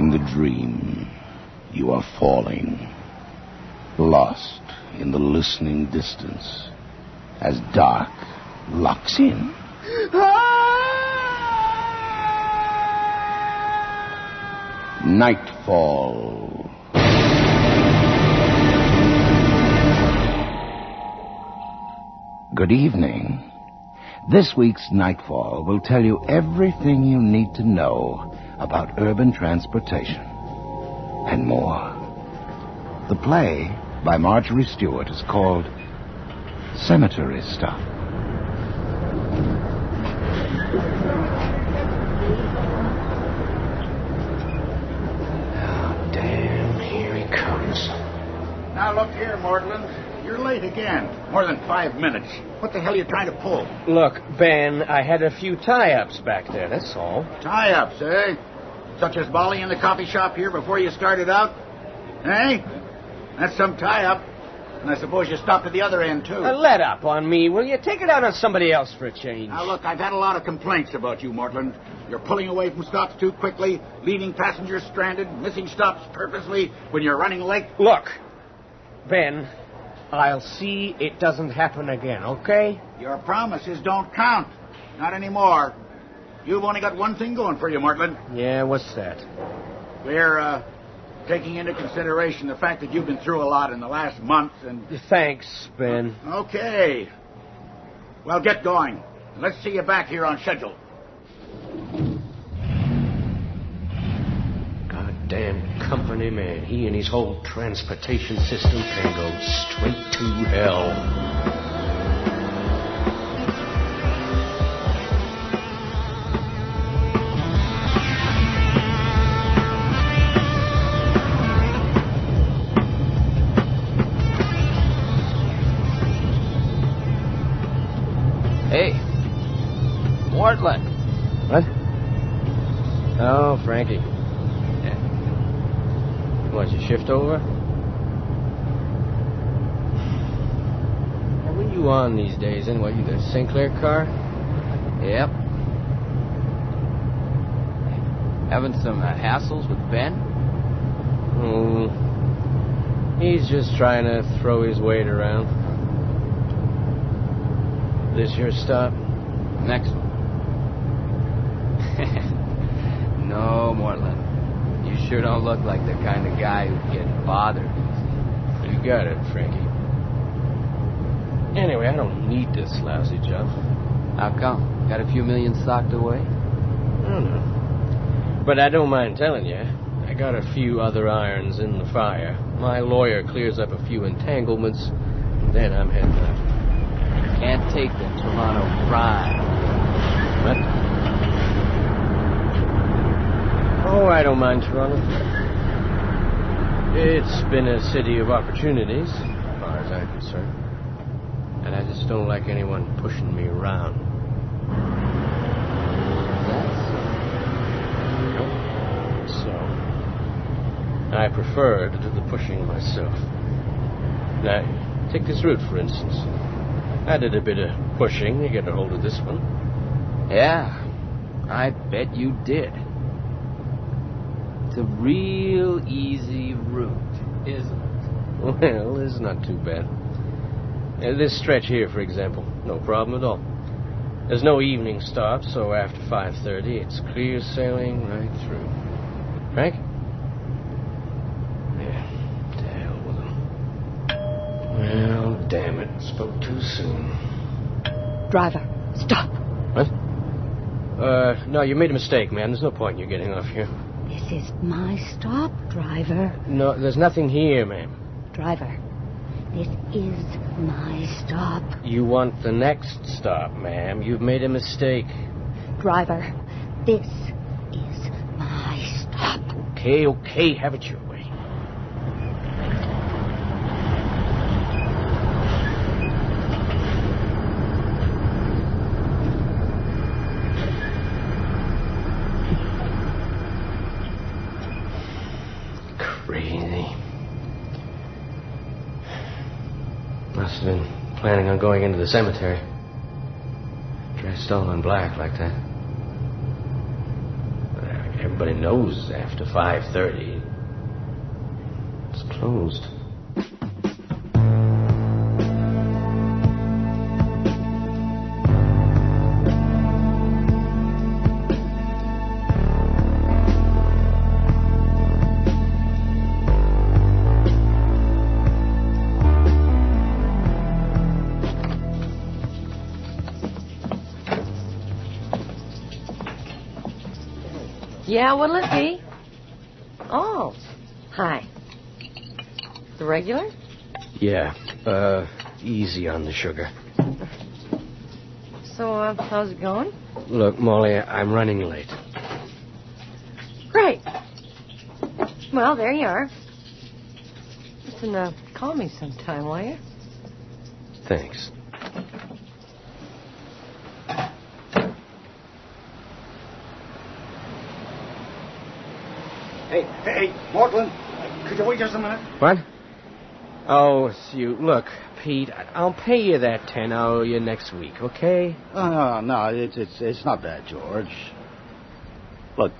In the dream, you are falling, lost in the listening distance, as dark locks in. Nightfall. Good evening. This week's Nightfall will tell you everything you need to know about urban transportation and more. The play by Marjorie Stewart is called Cemetery Stop. Oh, damn, here he comes. Now look here, Mortland. You're late again. More than 5 minutes. What the hell are you trying to pull? Look, Ben, I had a few tie-ups back there, that's all. Tie-ups, eh? Such as Molly in the coffee shop here before you started out? Eh? That's some tie-up. And I suppose you stopped at the other end, too. Let up on me, will you? Take it out on somebody else for a change. Now, look, I've had a lot of complaints about you, Mortland. You're pulling away from stops too quickly, leaving passengers stranded, missing stops purposely when you're running late. Look, Ben, I'll see it doesn't happen again, okay? Your promises don't count. Not anymore. You've only got one thing going for you, Mortland. Yeah, what's that? We're, taking into consideration the fact that you've been through a lot in the last month and... Thanks, Ben. Okay. Well, get going. Let's see you back here on schedule. Goddamn company man. He and his whole transportation system can go straight to hell. Hey, Mortland. What? Oh, Frankie. Yeah. What, you shift over? What are you on these days, anyway? You the Sinclair car? Yep. Having some hassles with Ben? He's just trying to throw his weight around. This your stop? Next one. No, Mortland. You sure don't look like the kind of guy who'd get bothered. You got it, Frankie. Anyway, I don't need this lousy job. How come? Got a few million socked away? I don't know. But I don't mind telling you, I got a few other irons in the fire. My lawyer clears up a few entanglements, then I'm heading out. Can't take the Toronto crime. What? Oh, I don't mind Toronto. It's been a city of opportunities, as far as I'm concerned. And I just don't like anyone pushing me around. So, I prefer to do the pushing myself. Now, take this route, for instance. I did a bit of pushing to get a hold of this one. Yeah, I bet you did. It's a real easy route, isn't it? Well, it's not too bad. This stretch here, for example, no problem at all. There's no evening stop, so after 5:30, it's clear sailing right through. Frank? Yeah, to hell with him. Well, damn it, spoke too soon. Driver, stop. What? No, you made a mistake, man. There's no point in you getting off here. This is my stop, driver. No, there's nothing here, ma'am. Driver, this is my stop. You want the next stop, ma'am. You've made a mistake. Driver, this is my stop. Okay, have it your way. Crazy. Must have been planning on going into the cemetery. Dressed all in black like that. But I Everybody knows after 5:30, it's closed. Yeah, what'll it be? Oh, hi. The regular? Yeah, easy on the sugar. So, how's it going? Look, Molly, I'm running late. Great. Well, there you are. Listen, call me sometime, will you? Thanks. Hey, Mortland, could you wait just a minute? What? Oh, it's you. Look, Pete, I'll pay you that 10 I owe you next week, okay? No, it's not bad, George. Look,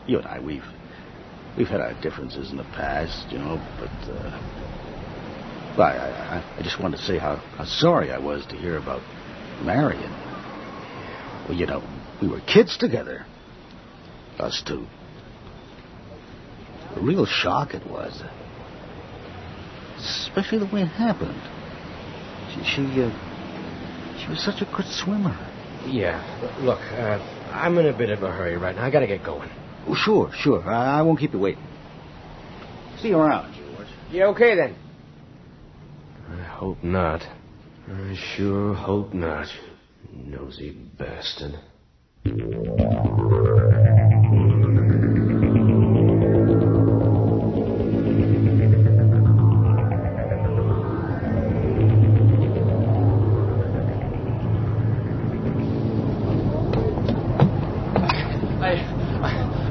you and I, we've had our differences in the past, you know, but I just wanted to say how sorry I was to hear about Marion. Well, you know, we were kids together, us two. A real shock it was. Especially the way it happened. She was such a good swimmer. Yeah, look, I'm in a bit of a hurry right now. I gotta get going. Oh, sure. I won't keep you waiting. See you around, George. Yeah, okay then. I hope not. I sure hope not. Nosy bastard.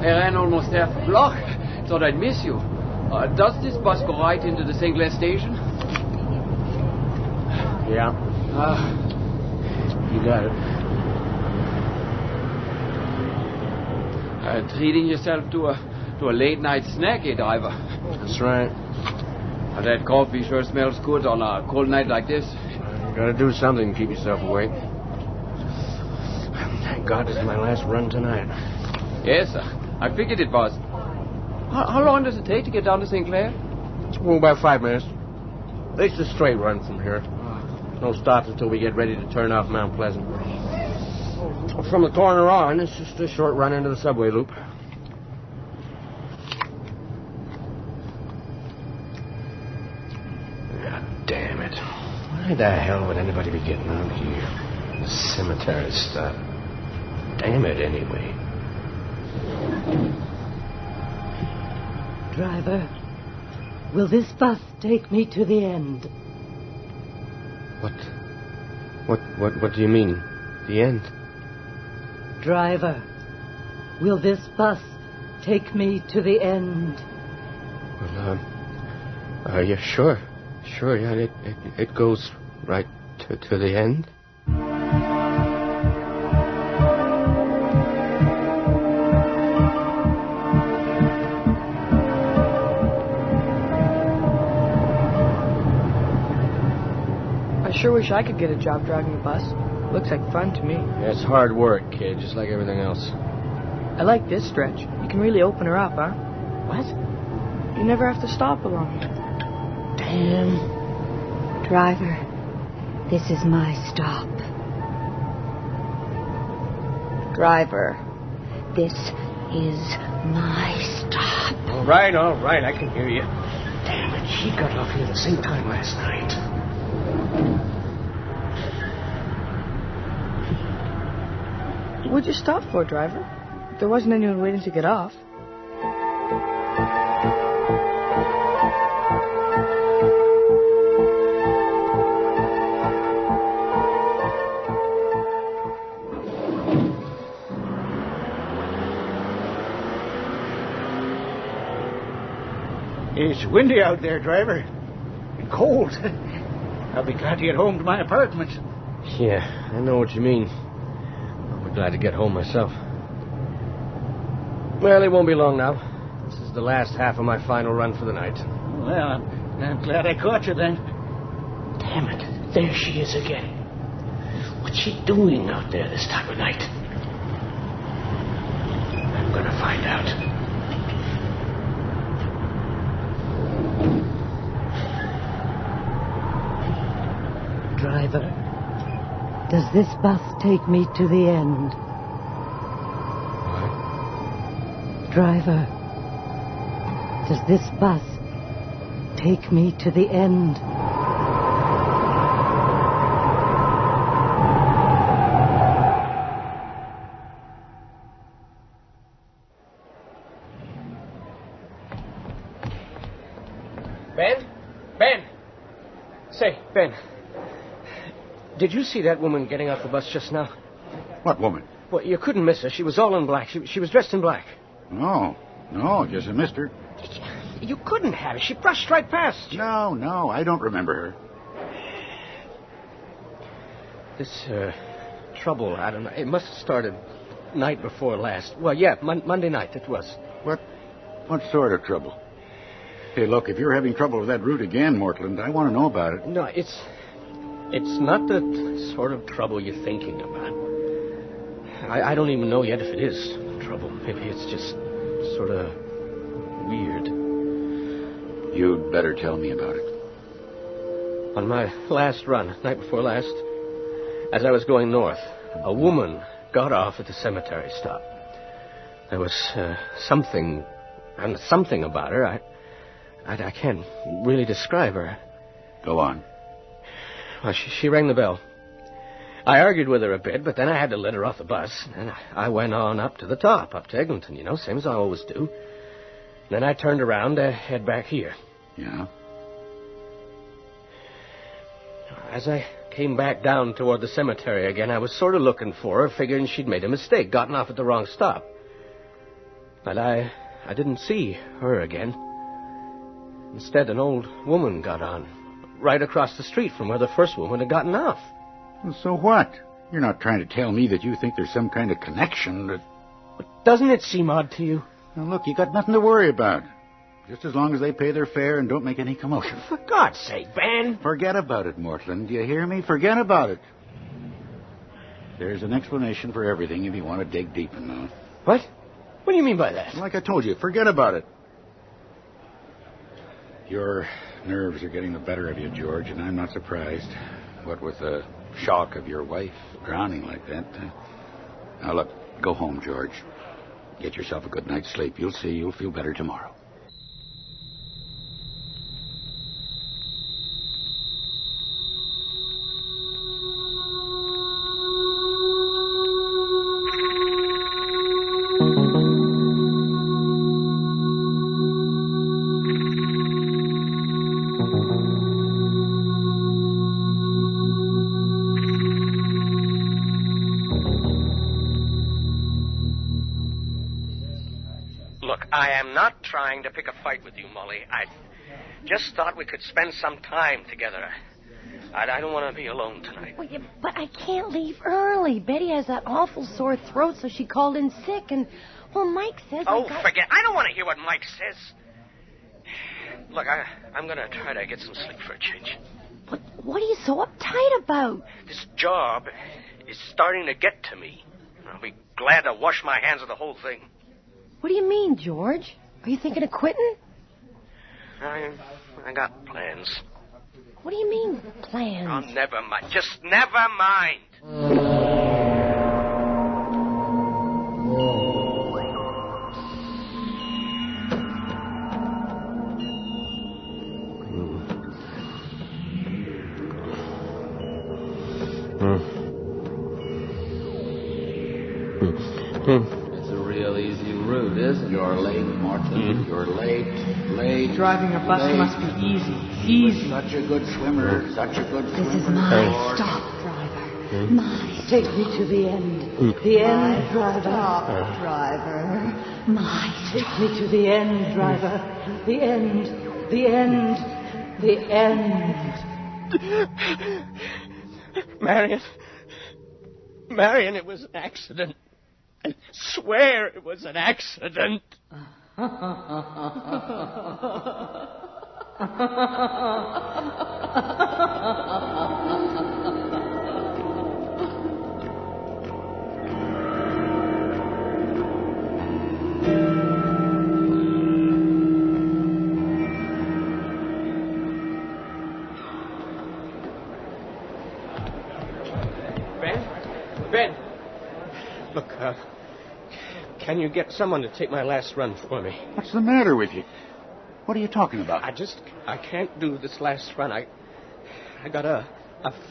I ran almost half a block. Thought I'd miss you. Does this bus go right into the St. Clair station? Yeah. You got it. Treating yourself to a late night snack, eh, driver? That's right. That coffee sure smells good on a cold night like this. You gotta do something to keep yourself awake. Thank God this is my last run tonight. Yes, sir. I figured it was. How long does it take to get down to St. Clair? Well, about 5 minutes. It's a straight run from here. No stops until we get ready to turn off Mount Pleasant. From the corner on, it's just a short run into the subway loop. God damn it. Why the hell would anybody be getting out here? The cemetery stuff. Damn it, anyway. Driver, will this bus take me to the end? What do you mean? The end? Driver, will this bus take me to the end? Well, yeah, sure. Sure, yeah, it goes right to the end. I sure wish I could get a job driving a bus. Looks like fun to me. Yeah, it's hard work, kid, just like everything else. I like this stretch. You can really open her up, huh? What? You never have to stop along. Damn. Driver, this is my stop. Driver, this is my stop. All right, I can hear you. Damn it, she got off here the same time last night. What'd you stop for, driver? There wasn't anyone waiting to get off. It's windy out there, driver. And cold. I'll be glad to get home to my apartment. Yeah, I know what you mean. I'll be glad to get home myself. Well, it won't be long now. This is the last half of my final run for the night. Well, I'm glad I caught you then. Damn it. There she is again. What's she doing out there this time of night? I'm going to find out. Driver, does this bus take me to the end? What? Driver, does this bus take me to the end? Ben! Say, Ben. Did you see that woman getting off the bus just now? What woman? Well, you couldn't miss her. She was all in black. She was dressed in black. No, just a mister. You couldn't have. She brushed right past you. No, I don't remember her. This, trouble, I don't know. It must have started night before last. Well, yeah, Monday night it was. What sort of trouble? Hey, look, if you're having trouble with that route again, Mortland, I want to know about it. No, it's not the sort of trouble you're thinking about. I don't even know yet if it is trouble. Maybe it's just sort of weird. You'd better tell me about it. On my last run, night before last, as I was going north, a woman got off at the cemetery stop. There was something about her. I can't really describe her. Go on. Well, she rang the bell. I argued with her a bit, but then I had to let her off the bus. And I went on up to the top, up to Eglinton, same as I always do. Then I turned around to head back here. Yeah? As I came back down toward the cemetery again, I was sort of looking for her, figuring she'd made a mistake, gotten off at the wrong stop. But I didn't see her again. Instead, an old woman got on, right across the street from where the first woman had gotten off. Well, so what? You're not trying to tell me that you think there's some kind of connection that... But doesn't it seem odd to you? Now, look, you got nothing to worry about. Just as long as they pay their fare and don't make any commotion. For God's sake, Ben! Forget about it, Mortland. Do you hear me? Forget about it. There's an explanation for everything if you want to dig deep enough. What? What do you mean by that? Like I told you, forget about it. Your nerves are getting the better of you, George, and I'm not surprised. What with the shock of your wife drowning like that. Now, look, go home, George. Get yourself a good night's sleep. You'll see you'll feel better tomorrow. I am not trying to pick a fight with you, Molly. I just thought we could spend some time together. I don't want to be alone tonight. Well, yeah, but I can't leave early. Betty has that awful sore throat, so she called in sick. And, well, Mike says... Forget. I don't want to hear what Mike says. Look, I'm going to try to get some sleep for a change. But what are you so uptight about? This job is starting to get to me. I'll be glad to wash my hands of the whole thing. What do you mean, George? Are you thinking of quitting? I got plans. What do you mean, plans? Oh, never mind. Just never mind. It's a real easy route, isn't it? You're late, Martin. You're late. Driving a bus must be easy. Easy. Such a good swimmer. Such a good swimmer. This is my stop, driver. My Take me to the end. The end, driver. stop, driver. My Take me to the end, driver. The end. The end. The end. Marion, it was an accident. I swear it was an accident. Ben, look, can you get someone to take my last run for me? What's the matter with you? What are you talking about? I can't do this last run. I got a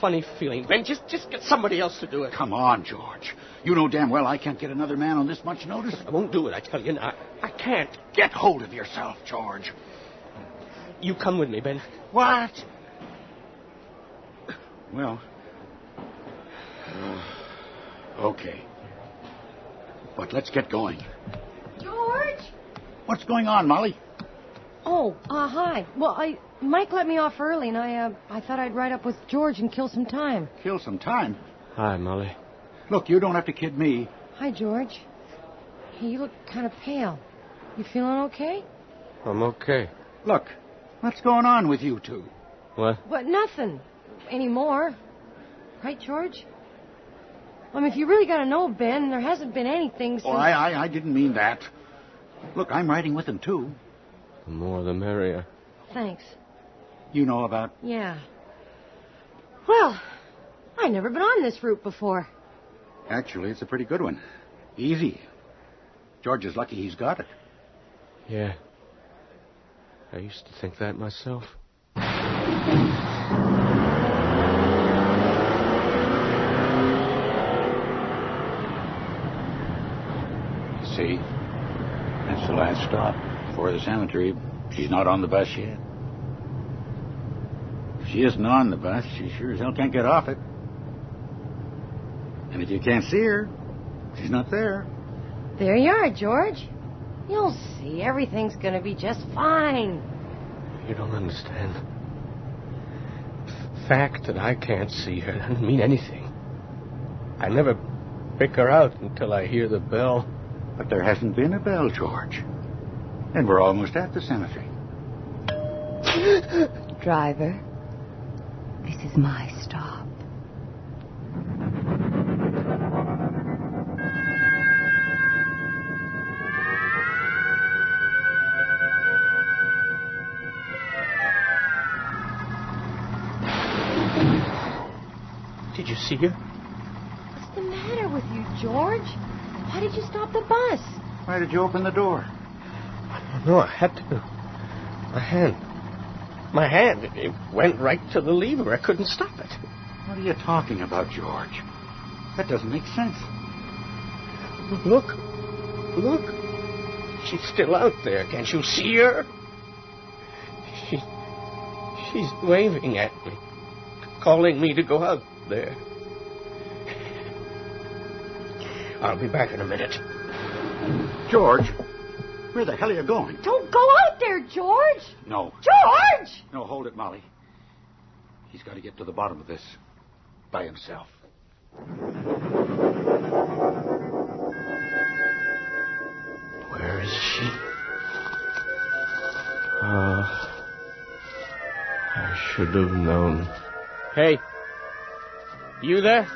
funny feeling. Ben, just get somebody else to do it. Come on, George. You know damn well I can't get another man on this much notice. I won't do it, I tell you. I can't. Get hold of yourself, George. You come with me, Ben. What? Well... okay. But let's get going. George? What's going on, Molly? Oh, hi. Well, Mike let me off early, and I thought I'd ride up with George and kill some time. Kill some time? Hi, Molly. Look, you don't have to kid me. Hi, George. Hey, you look kind of pale. You feeling okay? I'm okay. Look, what's going on with you two? What? But nothing anymore. Right, George? I mean, if you really got to know, Ben, there hasn't been anything since... Oh, I didn't mean that. Look, I'm riding with him, too. The more the merrier. Thanks. You know about... Yeah. Well, I've never been on this route before. Actually, it's a pretty good one. Easy. George is lucky he's got it. Yeah. I used to think that myself. See? That's the last stop. Before the cemetery. She's not on the bus yet. If she isn't on the bus, she sure as hell can't get off it. And if you can't see her, she's not there. There you are, George. You'll see. Everything's going to be just fine. You don't understand. The fact that I can't see her doesn't mean anything. I never pick her out until I hear the bell. But there hasn't been a bell, George. And we're almost at the cemetery. Driver, this is my stop. Did you see her? What's the matter with you, George? Why did you stop the bus? Why did you open the door? No, I had to. My hand, it went right to the lever. I couldn't stop it. What are you talking about, George? That doesn't make sense. Look. She's still out there. Can't you see her? She's waving at me, calling me to go out there. I'll be back in a minute. George, where the hell are you going? Don't go out there, George! No. George! No, hold it, Molly. He's got to get to the bottom of this by himself. Where is she? I should have known. Hey, you there?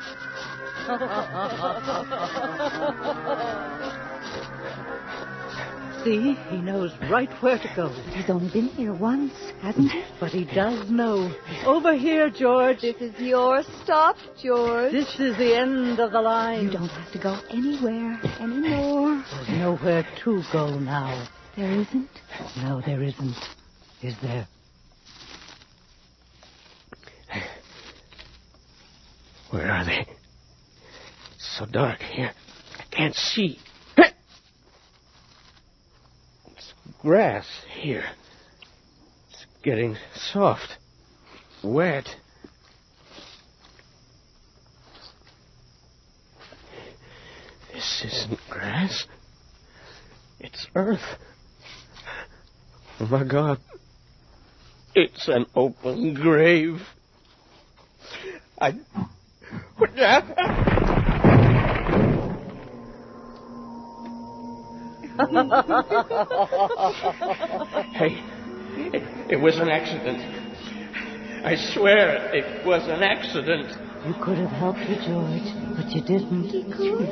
See, he knows right where to go. He's only been here once, hasn't he? But he does know. Over here, George. This is your stop, George. This is the end of the line. You don't have to go anywhere anymore. There's nowhere to go now. There isn't? No, there isn't. Is there? Where are they? It's so dark here. I can't see. Grass here. It's getting soft, wet. This isn't grass. It's earth. Oh, my God. It's an open grave. Hey, it was an accident. I swear it was an accident. You could have helped her, George, but you didn't. He could.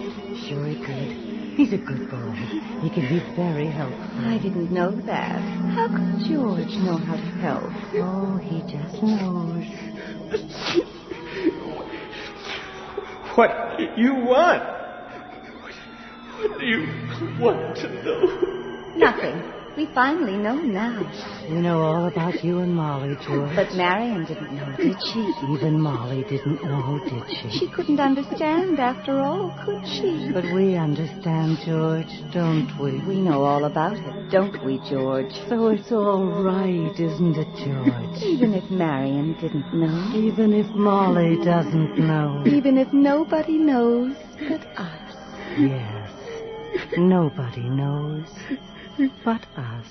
Sure he could. He's a good boy. He can be very helpful. I didn't know that. How could George know how to help? Oh, he just knows. What do you want? What do you want to know? Nothing. We finally know now. We know all about you and Molly, George. But Marion didn't know, did she? Even Molly didn't know, did she? She couldn't understand after all, could she? But we understand, George, don't we? We know all about it, don't we, George? So it's all right, isn't it, George? Even if Marion didn't know. Even if Molly doesn't know. Even if nobody knows but us. Yes. Nobody knows but us.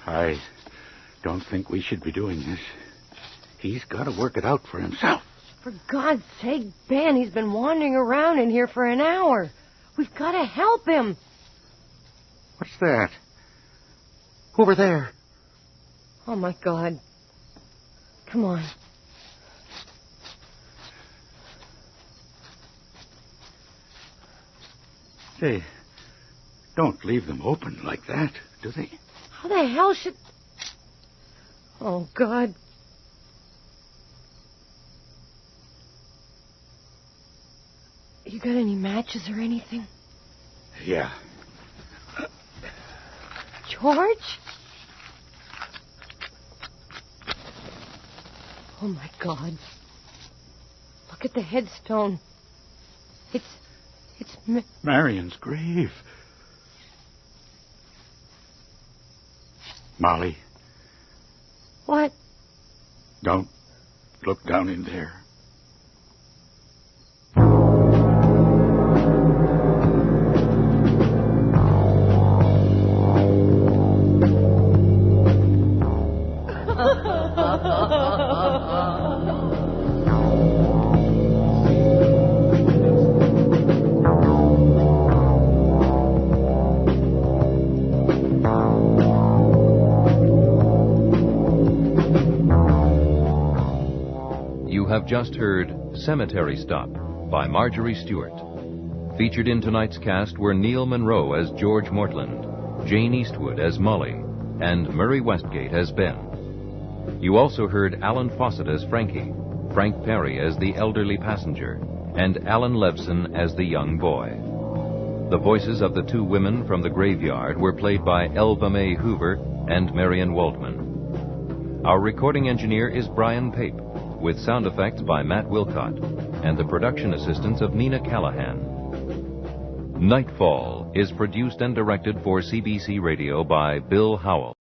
I don't think we should be doing this. He's got to work it out for himself. For God's sake, Ben, he's been wandering around in here for an hour. We've got to help him. What's that? Over there. Oh, my God. Come on. They don't leave them open like that, do they? How the hell should... Oh, God. You got any matches or anything? Yeah. George? Oh, my God. Look at the headstone. It's Marion's grave. Molly. What? Don't look down in there. Just heard Cemetery Stop by Marjorie Stewart. Featured in tonight's cast were Neil Monroe as George Mortland, Jane Eastwood as Molly, and Murray Westgate as Ben. You also heard Alan Fawcett as Frankie, Frank Perry as the elderly passenger, and Alan Levson as the young boy. The voices of the two women from the graveyard were played by Elva Mae Hoover and Marion Waldman. Our recording engineer is Brian Pape, with sound effects by Matt Wilcott, and the production assistance of Nina Callahan. Nightfall is produced and directed for CBC Radio by Bill Howell.